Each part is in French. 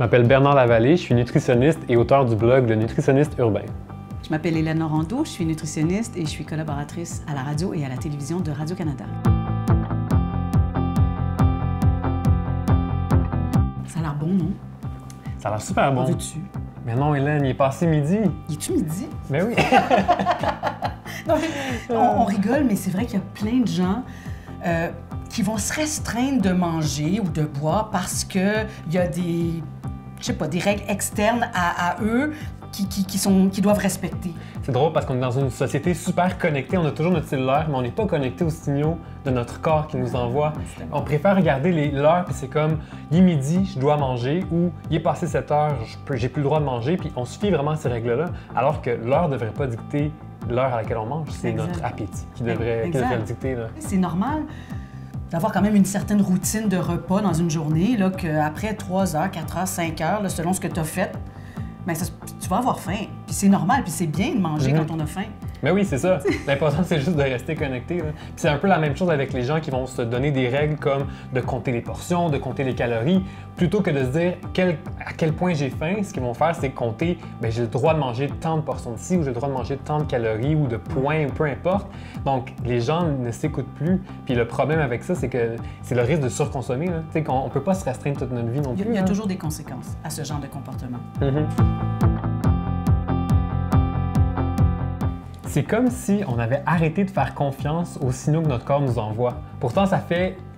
m'appelle Bernard Lavallée, je suis nutritionniste et auteur du blog Le Nutritionniste Urbain. Je m'appelle Hélène Rondeau, je suis nutritionniste et je suis collaboratrice à la radio et à la télévision de Radio-Canada. Ça a l'air bon, non? Ça a l'air super bon. En veux-tu? Mais non, Hélène, il est passé midi. Il est-tu midi? Ben oui. Non, mais on rigole, mais c'est vrai qu'il y a plein de gens qui vont se restreindre de manger ou de boire parce qu'il y a des, je sais pas, des règles externes à eux qui doivent respecter. C'est drôle parce qu'on est dans une société super connectée. On a toujours notre cellulaire, mais on n'est pas connecté aux signaux de notre corps qui nous envoie. On préfère regarder l'heure, puis c'est comme, il est midi, je dois manger, ou il est passé 7 heures, j'ai plus le droit de manger, puis on se fie vraiment à ces règles-là, alors que l'heure ne devrait pas dicter l'heure à laquelle on mange. C'est notre appétit qui devrait le dicter. C'est normal d'avoir quand même une certaine routine de repas dans une journée, là, qu'après 3 heures, 4 heures, 5 heures, là, selon ce que tu as fait, bien, tu vas avoir faim. Puis c'est normal, puis c'est bien de manger quand on a faim. Mais oui, c'est ça. L'important, c'est juste de rester connecté. Puis c'est un peu la même chose avec les gens qui vont se donner des règles comme de compter les portions, de compter les calories. Plutôt que de se dire à quel point j'ai faim, ce qu'ils vont faire, c'est compter, bien, j'ai le droit de manger tant de portions de ci, ou j'ai le droit de manger tant de calories, ou de points, peu importe. Donc, les gens ne s'écoutent plus. Puis le problème avec ça, c'est que c'est le risque de surconsommer. Tu sais, on ne peut pas se restreindre toute notre vie non plus. Il y a toujours des conséquences à ce genre de comportement. C'est comme si on avait arrêté de faire confiance aux signaux que notre corps nous envoie. Pourtant,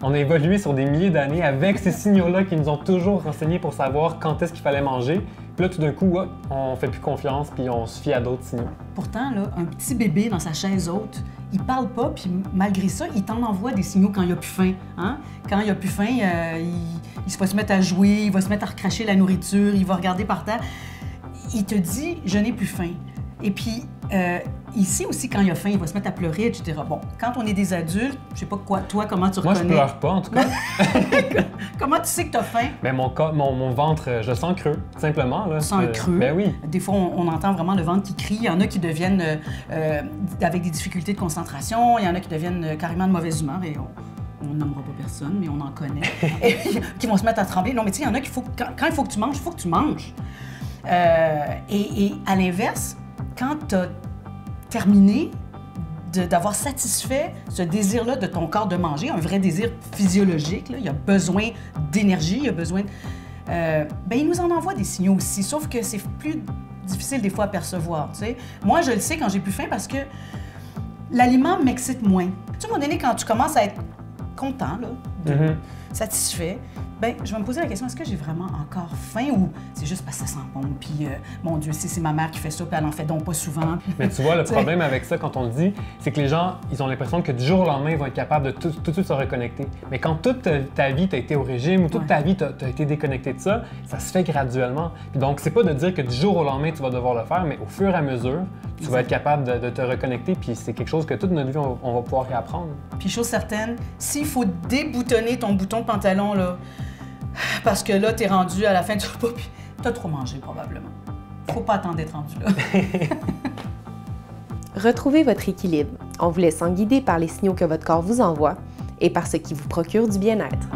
on a évolué sur des milliers d'années avec ces signaux-là qui nous ont toujours renseignés pour savoir quand est-ce qu'il fallait manger. Puis là, tout d'un coup, hop, on fait plus confiance puis on se fie à d'autres signaux. Pourtant, là, un petit bébé dans sa chaise haute, il parle pas, puis malgré ça, il t'en envoie des signaux quand il a plus faim. Hein? Quand il a plus faim, il va se mettre à jouer, il va se mettre à recracher la nourriture, il va regarder par terre. Il te dit « je n'ai plus faim ». Et puis, ici aussi, quand il a faim, il va se mettre à pleurer, etc. Bon, quand on est des adultes, je sais pas quoi, toi, comment tu reconnais? Moi, je pleure pas, en tout cas. Comment tu sais que tu as faim? Mais mon ventre, je le sens creux, tout simplement. Là. Sens creux? Ben oui. Des fois, on entend vraiment le ventre qui crie. Il y en a qui deviennent avec des difficultés de concentration. Il y en a qui deviennent carrément de mauvaise humeur. Et on nommera pas personne, mais on en connaît. Et qui vont se mettre à trembler. Non, mais tu sais, il y en a qui, quand il faut que tu manges, il faut que tu manges. Et à l'inverse, quand tu as terminé d'avoir satisfait ce désir-là de ton corps de manger, un vrai désir physiologique, là, il y a besoin d'énergie, il y a besoin ben, il nous en envoie des signaux aussi, sauf que c'est plus difficile des fois à percevoir, tu sais. Moi, je le sais quand j'ai plus faim parce que l'aliment m'excite moins. Tu sais, à un moment donné, quand tu commences à être content, là, satisfait, ben, je vais me poser la question, est-ce que j'ai vraiment encore faim ou c'est juste parce que ça sent bon, puis mon Dieu, c'est ma mère qui fait ça, puis elle en fait donc pas souvent. Mais tu vois, le problème avec ça, quand on le dit, c'est que les gens, ils ont l'impression que du jour au lendemain, ils vont être capables de tout de suite se reconnecter. Mais quand toute ta vie, tu as été au régime ou toute ta vie, tu as été déconnecté de ça, ça se fait graduellement. Puis donc, c'est pas de dire que du jour au lendemain, tu vas devoir le faire, mais au fur et à mesure, tu vas être capable de te reconnecter, puis c'est quelque chose que toute notre vie, on va pouvoir réapprendre. Puis chose certaine, s'il faut déboutonner ton bouton de pantalon, là, parce que là, t'es rendu à la fin du repas, puis t'as trop mangé probablement. Faut pas attendre d'être rendu là. Retrouvez votre équilibre en vous laissant guider par les signaux que votre corps vous envoie et par ce qui vous procure du bien-être.